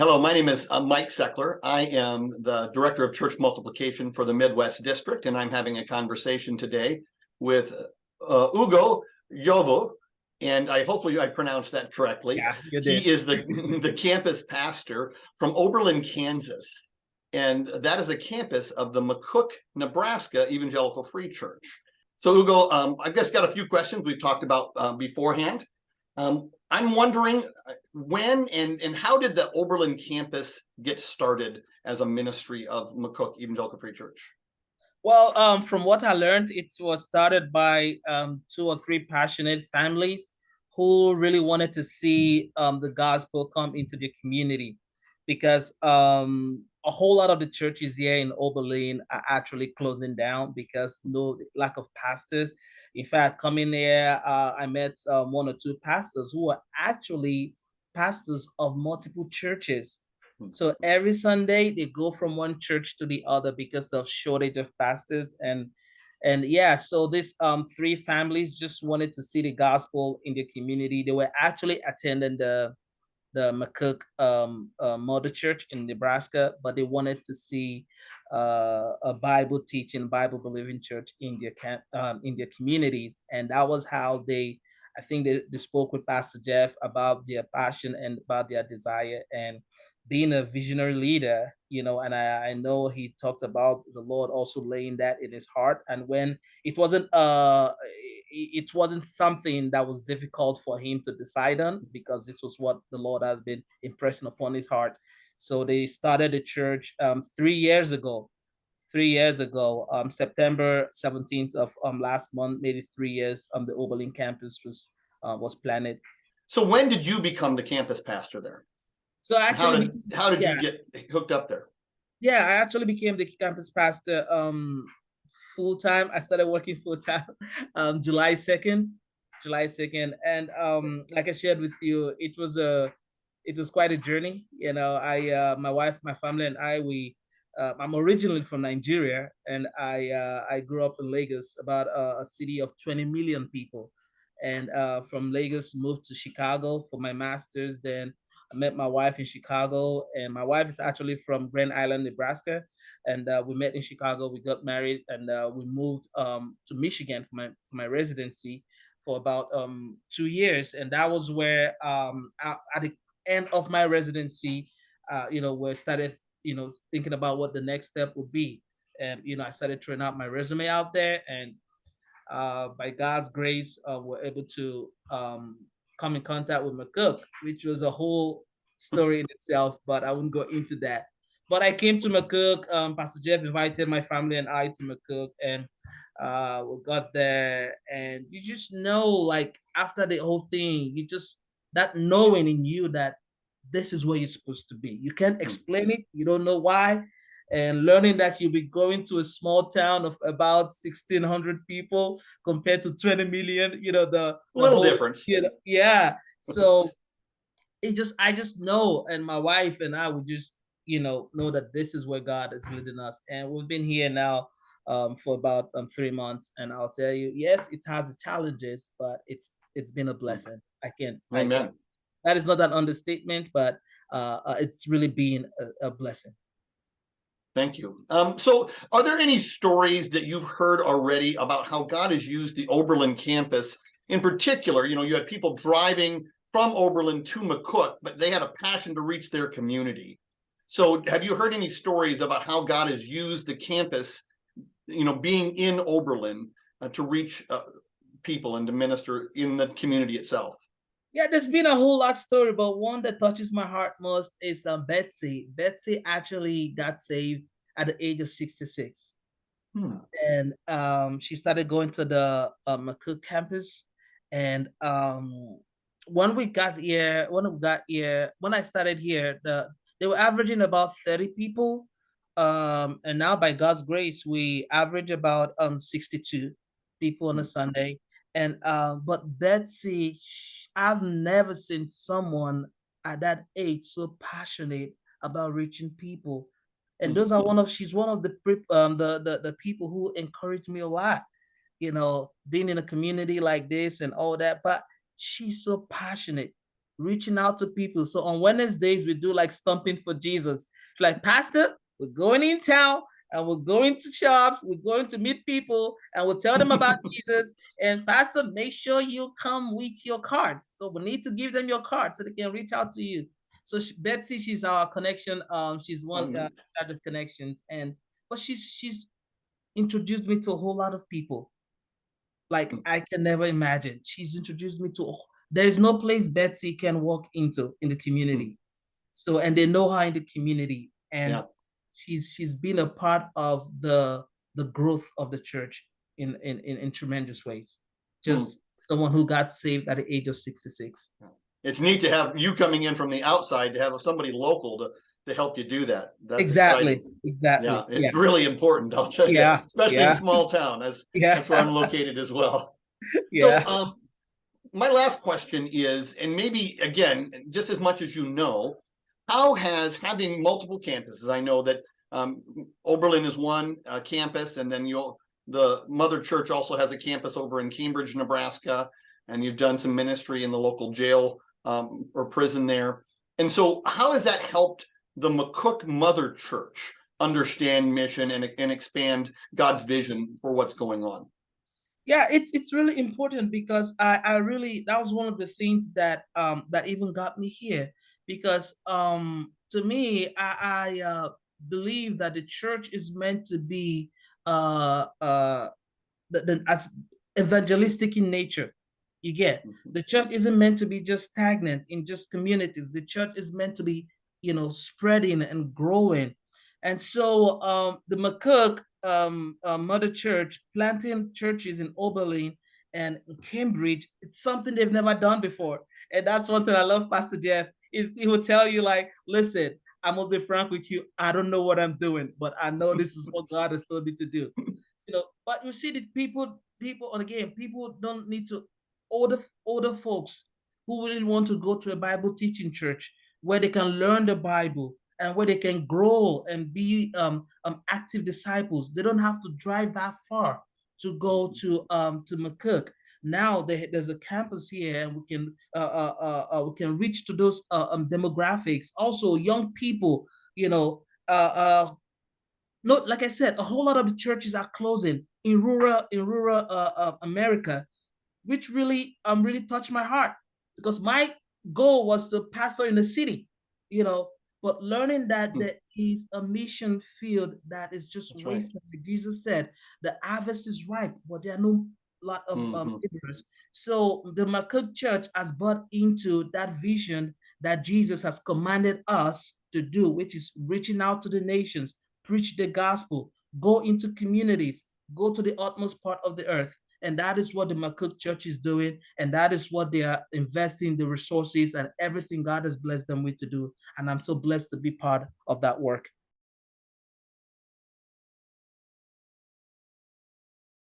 Hello, my name is Mike Seckler. I am the Director of Church Multiplication for the Midwest District, and I'm having a conversation today with Ugo Yovo, and hopefully I pronounced that correctly. Yeah, you did. He is the campus pastor from Oberlin, Kansas, and that is a campus of the McCook, Nebraska Evangelical Free Church. So Ugo, I've just got a few questions we've talked about beforehand. I'm wondering when and how did the Oberlin campus get started as a ministry of McCook Evangelical Free Church? Well, from what I learned, it was started by two or three passionate families who really wanted to see the gospel come into the community, because a whole lot of the churches here in Oberlin are actually closing down because no lack of pastors. In fact, coming here, I met one or two pastors who are actually pastors of multiple churches. So every Sunday they go from one church to the other because of shortage of pastors. And yeah, so these three families just wanted to see the gospel in the community. They were actually attending the McCook Mother Church in Nebraska, but they wanted to see a Bible teaching, Bible believing church in their communities, and that was how I think they spoke with Pastor Jeff about their passion and about their desire and being a visionary leader, and I know he talked about the Lord also laying that in his heart. And when it wasn't it wasn't something that was difficult for him to decide on, because this was what the Lord has been impressing upon his heart. So they started the church 3 years ago. 3 years ago, September 17th of last month, maybe 3 years, the Oberlin campus was planted. So when did you become the campus pastor there? So I How actually, did you yeah, get hooked up there? yeah, I actually became the campus pastor full time. I started working full time July 2nd. July 2nd. And like I shared with you, it was quite a journey. I my wife, my family, and I'm originally from Nigeria, and I grew up in Lagos, about a city of 20 million people. And from Lagos, moved to Chicago for my master's. Then I met my wife in Chicago, and my wife is actually from Grand Island, Nebraska. And we met in Chicago. We got married, and we moved to Michigan for my residency for about 2 years. And that was where, at the end of my residency, where I started, thinking about what the next step would be. And I started throwing out my resume out there, and by God's grace, we're able to come in contact with McCook, which was a whole story in itself, but I wouldn't go into that. But I came to McCook. Pastor Jeff invited my family and I to McCook, and we got there. And you just know, like, after the whole thing, that knowing in you that this is where you're supposed to be. You can't explain it, you don't know why, and learning that you'll be going to a small town of about 1,600 people compared to 20 million, A the little whole, difference. yeah. So I just know, and my wife and I would just, know that this is where God is leading us. And we've been here now for about 3 months. And I'll tell you, yes, it has its challenges, but it's been a blessing. I can Amen. that is not an understatement, but it's really been a blessing. Thank you. So, are there any stories that you've heard already about how God has used the Oberlin campus in particular? You had people driving from Oberlin to McCook, but they had a passion to reach their community. So, have you heard any stories about how God has used the campus, being in Oberlin, to reach people and to minister in the community itself? Yeah, there's been a whole lot of story, but one that touches my heart most is Betsy. Betsy actually got saved at the age of 66. Hmm. And she started going to the McCook campus. And when I started here, they were averaging about 30 people. And now, by God's grace, we average about 62 people on a Sunday. And but Betsy, I've never seen someone at that age so passionate about reaching people. And Hmm. she's one of the people who encouraged me a lot, being in a community like this and all that. But she's so passionate reaching out to people. So on Wednesdays, we do like Stomping for Jesus. Like, Pastor, we're going in town and we're going to shops, we're going to meet people, and we'll tell them about Jesus. And Pastor, make sure you come with your card. So we need to give them your card so they can reach out to you. So Betsy, she's our connection. She's one in charge of connections, and but she's introduced me to a whole lot of people like I can never imagine. She's introduced me to, there is no place Betsy can walk into in the community. So, and they know her in the community, and Yeah. she's been a part of the growth of the church in tremendous ways. Just someone who got saved at the age of 66. It's neat to have you coming in from the outside to have somebody local to help you do that. That's Exactly. exciting. Exactly. Yeah, it's really important, I'll tell you, especially in small town. That's where I'm located as well. So my last question is, and maybe again, just as much as you know, how has having multiple campuses, I know that Oberlin is one campus, and then the mother church also has a campus over in Cambridge, Nebraska, and you've done some ministry in the local jail or prison there. And so how has that helped the McCook Mother Church understand mission and expand God's vision for what's going on? Yeah, it's really important because I really, that was one of the things that that even got me here, because to me I believe that the church is meant to be as evangelistic in nature. You get, the church isn't meant to be just stagnant in just communities. The church is meant to be, spreading and growing. And so the McCook Mother Church planting churches in Oberlin and in Cambridge, it's something they've never done before. And that's one thing I love, Pastor Jeff, is he will tell you, like, listen, I must be frank with you, I don't know what I'm doing, but I know this is what God has told me to do. But you see that people and again, people don't need to, older folks who really want to go to a Bible teaching church where they can learn the Bible and where they can grow and be active disciples. They don't have to drive that far to go to McCook. Now there's a campus here, and we can reach to those demographics. Also, young people, no, like I said, a whole lot of the churches are closing in rural America, which really touched my heart, because my goal was to pastor in the city, you know, but learning that there is a mission field that is just wasted. Like Jesus said, the harvest is ripe, but there are no lot of laborers. So the McCook Church has bought into that vision that Jesus has commanded us to do, which is reaching out to the nations, preach the gospel, go into communities, go to the utmost part of the earth. And that is what the McCook Church is doing. And that is what they are investing the resources and everything God has blessed them with to do. And I'm so blessed to be part of that work.